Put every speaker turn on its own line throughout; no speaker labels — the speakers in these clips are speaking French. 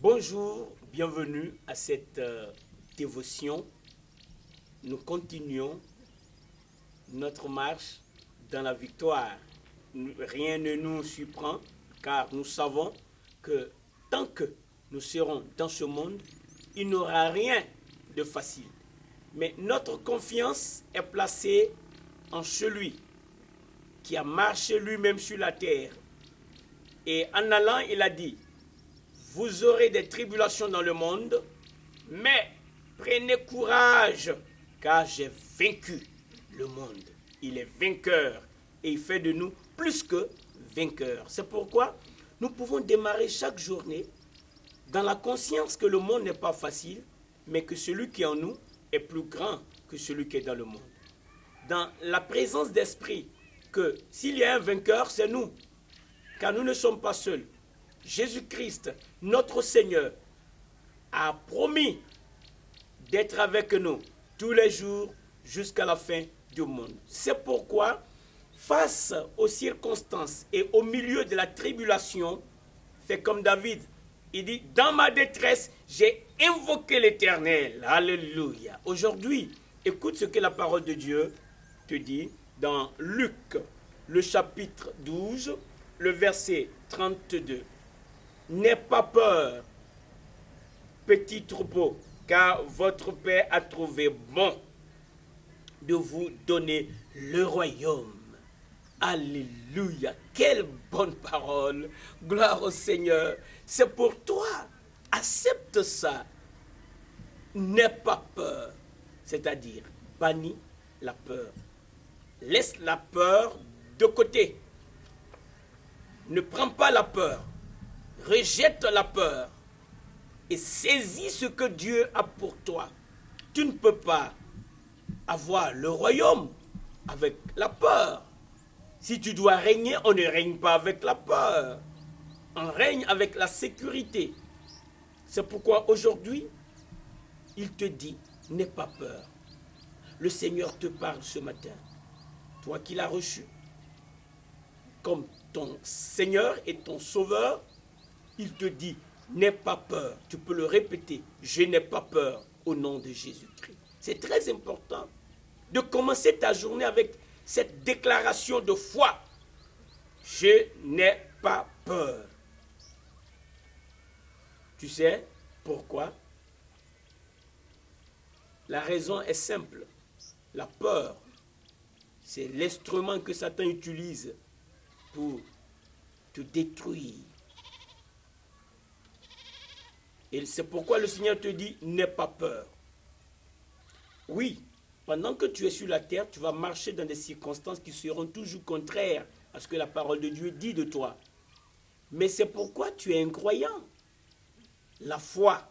Bonjour, bienvenue à cette dévotion. Nous continuons notre marche dans la victoire. Rien ne nous surprend car nous savons que tant que nous serons dans ce monde, il n'y aura rien de facile. Mais notre confiance est placée en celui qui a marché lui-même sur la terre. Et en allant, il a dit, vous aurez des tribulations dans le monde, mais prenez courage, car j'ai vaincu le monde. Il est vainqueur et il fait de nous plus que vainqueurs. C'est pourquoi nous pouvons démarrer chaque journée dans la conscience que le monde n'est pas facile, mais que celui qui est en nous est plus grand que celui qui est dans le monde. Dans la présence d'esprit que s'il y a un vainqueur, c'est nous, car nous ne sommes pas seuls. Jésus-Christ, notre Seigneur, a promis d'être avec nous tous les jours jusqu'à la fin du monde. C'est pourquoi, face aux circonstances et au milieu de la tribulation, c'est comme David, il dit, dans ma détresse, j'ai invoqué l'Éternel. Alléluia. Aujourd'hui, écoute ce que la parole de Dieu te dit dans Luc, le chapitre 12, le verset 32. N'aie pas peur, petit troupeau, car votre Père a trouvé bon de vous donner le royaume. Alléluia, quelle bonne parole, gloire au Seigneur, c'est pour toi, accepte ça, n'aie pas peur, c'est-à-dire bannis la peur, laisse la peur de côté, ne prends pas la peur, rejette la peur et saisis ce que Dieu a pour toi. Tu ne peux pas avoir le royaume avec la peur. Si tu dois régner, on ne règne pas avec la peur. On règne avec la sécurité. C'est pourquoi aujourd'hui, il te dit, n'aie pas peur. Le Seigneur te parle ce matin. Toi qui l'as reçu comme ton Seigneur et ton Sauveur, il te dit, n'aie pas peur. Tu peux le répéter, je n'ai pas peur au nom de Jésus-Christ. C'est très important de commencer ta journée avec cette déclaration de foi. Je n'ai pas peur. Tu sais pourquoi? La raison est simple. La peur, c'est l'instrument que Satan utilise pour te détruire. Et c'est pourquoi le Seigneur te dit, n'aie pas peur. Oui, pendant que tu es sur la terre, tu vas marcher dans des circonstances qui seront toujours contraires à ce que la parole de Dieu dit de toi. Mais c'est pourquoi tu es un croyant. La foi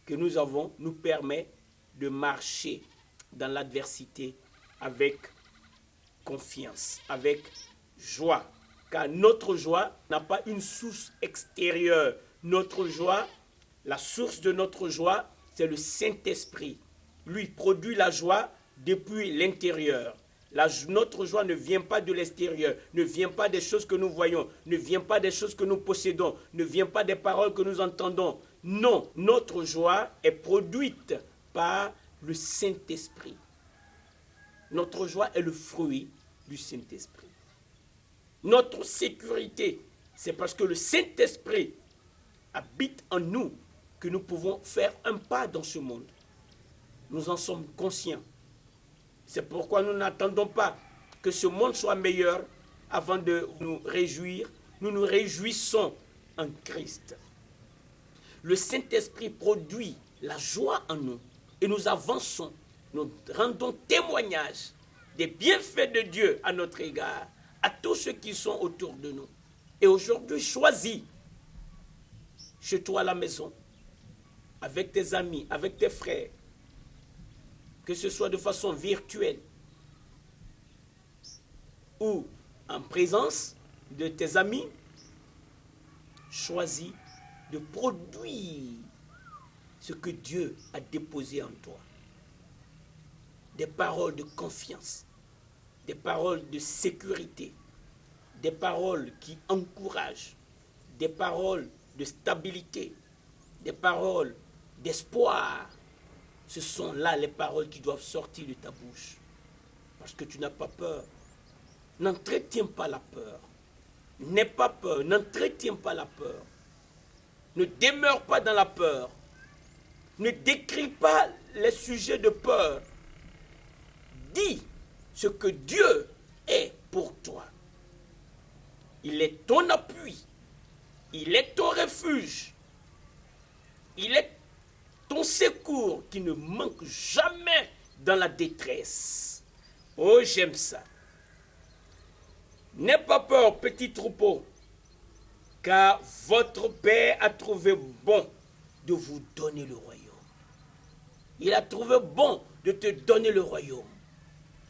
que nous avons nous permet de marcher dans l'adversité avec confiance, avec joie. Car notre joie n'a pas une source extérieure. Notre joie, la source de notre joie, c'est le Saint-Esprit. Lui produit la joie depuis l'intérieur. Notre joie ne vient pas de l'extérieur, ne vient pas des choses que nous voyons, ne vient pas des choses que nous possédons, ne vient pas des paroles que nous entendons. Non, notre joie est produite par le Saint-Esprit. Notre joie est le fruit du Saint-Esprit. Notre sécurité, c'est parce que le Saint-Esprit habite en nous que nous pouvons faire un pas dans ce monde. Nous en sommes conscients. C'est pourquoi nous n'attendons pas que ce monde soit meilleur avant de nous réjouir. Nous nous réjouissons en Christ. Le Saint-Esprit produit la joie en nous et nous avançons. Nous rendons témoignage des bienfaits de Dieu à notre égard, à tous ceux qui sont autour de nous. Et aujourd'hui, choisis chez toi à la maison, avec tes amis, avec tes frères, que ce soit de façon virtuelle ou en présence de tes amis, choisis de produire ce que Dieu a déposé en toi. Des paroles de confiance, des paroles de sécurité, des paroles qui encouragent, des paroles de stabilité, des paroles d'espoir. Ce sont là les paroles qui doivent sortir de ta bouche. Parce que tu n'as pas peur. N'entretiens pas la peur. N'aie pas peur. N'entretiens pas la peur. Ne demeure pas dans la peur. Ne décris pas les sujets de peur. Dis ce que Dieu est pour toi. Il est ton appui. Il est ton refuge. Il est ton secours qui ne manque jamais dans la détresse. Oh, j'aime ça. N'aie pas peur, petit troupeau, car votre Père a trouvé bon de vous donner le royaume. Il a trouvé bon de te donner le royaume.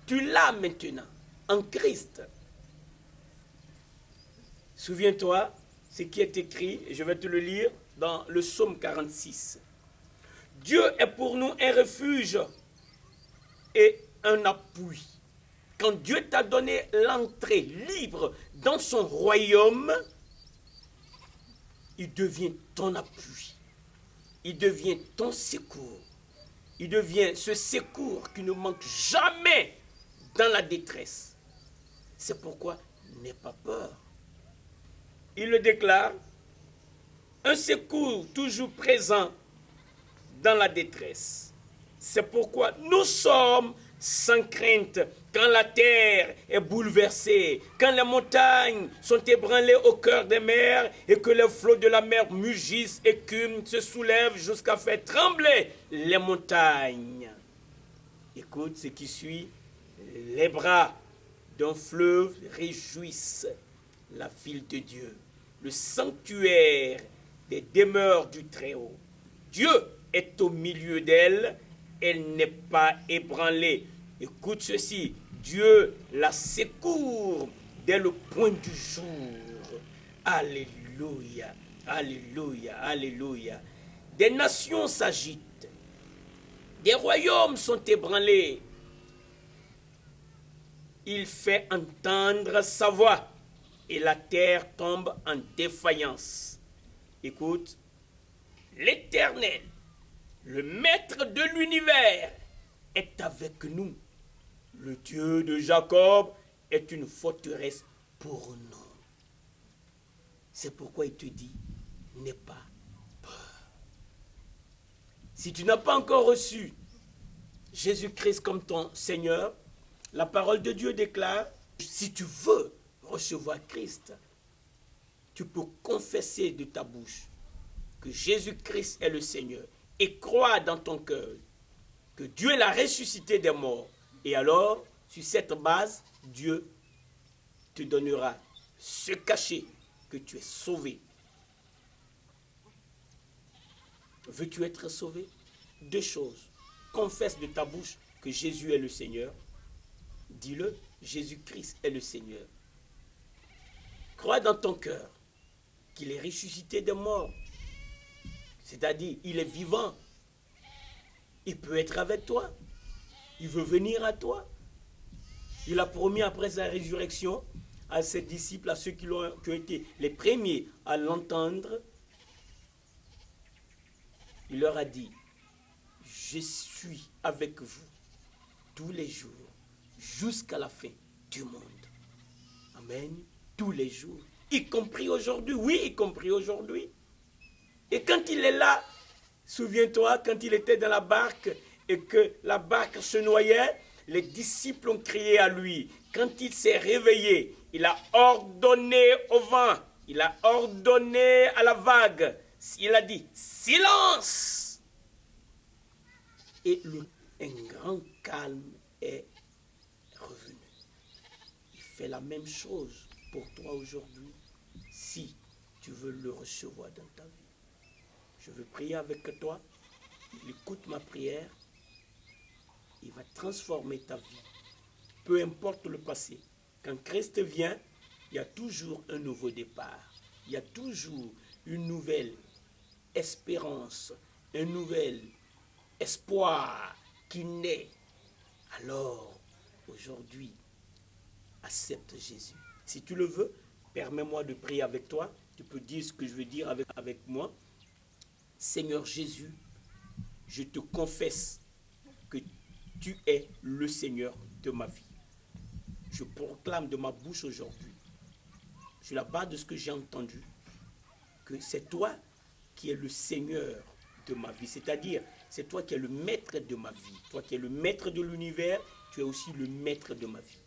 Tu l'as maintenant, en Christ. Souviens-toi, ce qui est écrit, et je vais te le lire dans le psaume 46. Dieu est pour nous un refuge et un appui. Quand Dieu t'a donné l'entrée libre dans son royaume, il devient ton appui. Il devient ton secours. Il devient ce secours qui ne manque jamais dans la détresse. C'est pourquoi n'aie pas peur. Il le déclare, un secours toujours présent dans la détresse. C'est pourquoi nous sommes sans crainte quand la terre est bouleversée, quand les montagnes sont ébranlées au cœur des mers et que les flots de la mer mugissent, écument, se soulèvent jusqu'à faire trembler les montagnes. Écoute ce qui suit. Les bras d'un fleuve réjouissent la ville de Dieu, le sanctuaire des demeures du Très-Haut. Dieu est au milieu d'elle, elle n'est pas ébranlée. Écoute ceci, Dieu la secourt dès le point du jour. Alléluia, alléluia, alléluia. Des nations s'agitent, des royaumes sont ébranlés. Il fait entendre sa voix et la terre tombe en défaillance. Écoute, l'Éternel, le Maître de l'univers, est avec nous. Le Dieu de Jacob est une forteresse pour nous. C'est pourquoi il te dit, n'aie pas peur. Si tu n'as pas encore reçu Jésus-Christ comme ton Seigneur, la parole de Dieu déclare, si tu veux recevoir Christ, tu peux confesser de ta bouche que Jésus-Christ est le Seigneur et croire dans ton cœur que Dieu l'a ressuscité des morts. Et alors, sur cette base, Dieu te donnera ce cachet que tu es sauvé. Veux-tu être sauvé? Deux choses. Confesse de ta bouche que Jésus est le Seigneur. Dis-le, Jésus-Christ est le Seigneur. Crois dans ton cœur qu'il est ressuscité des morts. C'est-à-dire, il est vivant. Il peut être avec toi. Il veut venir à toi. Il a promis après sa résurrection à ses disciples, à ceux qui ont été les premiers à l'entendre. Il leur a dit, je suis avec vous tous les jours jusqu'à la fin du monde. Amen. Tous les jours. Y compris aujourd'hui. Oui, y compris aujourd'hui. Et quand il est là, souviens-toi, quand il était dans la barque et que la barque se noyait, les disciples ont crié à lui. Quand il s'est réveillé, il a ordonné au vent, il a ordonné à la vague, il a dit, silence! Et un grand calme est revenu. Il fait la même chose pour toi aujourd'hui, si tu veux le recevoir dans ta vie. Je veux prier avec toi. Il écoute ma prière. Il va transformer ta vie. Peu importe le passé. Quand Christ vient, il y a toujours un nouveau départ. Il y a toujours une nouvelle espérance, un nouvel espoir qui naît. Alors, aujourd'hui, accepte Jésus. Si tu le veux, permets-moi de prier avec toi. Tu peux dire ce que je veux dire avec moi. Seigneur Jésus, je te confesse que tu es le Seigneur de ma vie. Je proclame de ma bouche aujourd'hui, sur la base de ce que j'ai entendu, que c'est toi qui es le Seigneur de ma vie. C'est-à-dire, c'est toi qui es le maître de ma vie. Toi qui es le maître de l'univers, tu es aussi le maître de ma vie.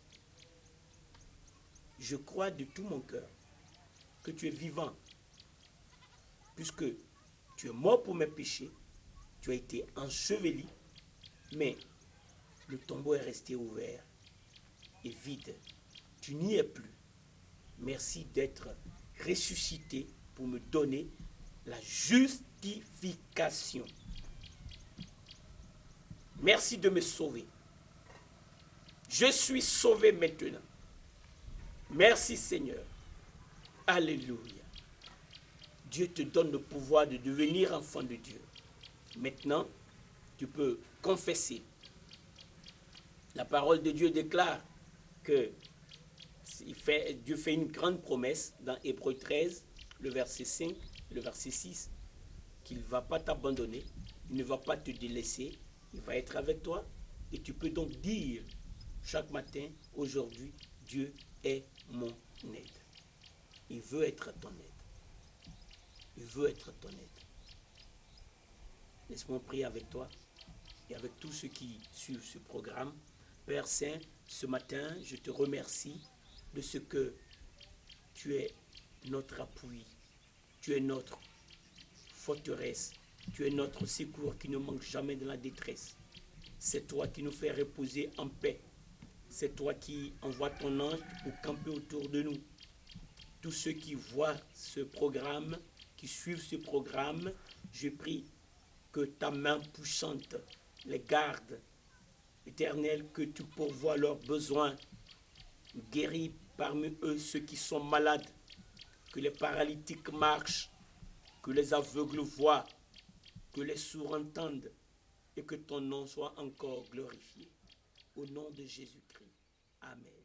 Je crois de tout mon cœur que tu es vivant, puisque tu es mort pour mes péchés, tu as été enseveli, mais le tombeau est resté ouvert et vide. Tu n'y es plus. Merci d'être ressuscité pour me donner la justification. Merci de me sauver. Je suis sauvé maintenant. Merci Seigneur. Alléluia. Dieu te donne le pouvoir de devenir enfant de Dieu. Maintenant, tu peux confesser. La parole de Dieu déclare que Dieu fait une grande promesse dans Hébreux 13, le verset 5, le verset 6, qu'il ne va pas t'abandonner, il ne va pas te délaisser, il va être avec toi. Et tu peux donc dire chaque matin, aujourd'hui, Dieu est mon aide. Il veut être ton aide. Il veut être ton aide. Laisse-moi prier avec toi et avec tous ceux qui suivent ce programme. Père Saint, ce matin, je te remercie de ce que tu es notre appui, tu es notre forteresse, tu es notre secours qui ne manque jamais de la détresse. C'est toi qui nous fais reposer en paix. C'est toi qui envoies ton ange pour camper autour de nous. Tous ceux qui voient ce programme, qui suivent ce programme, je prie que ta main puissante les garde. Éternel, que tu pourvoies leurs besoins. Guéris parmi eux ceux qui sont malades. Que les paralytiques marchent. Que les aveugles voient. Que les sourds entendent. Et que ton nom soit encore glorifié. Au nom de Jésus-Christ. Amen.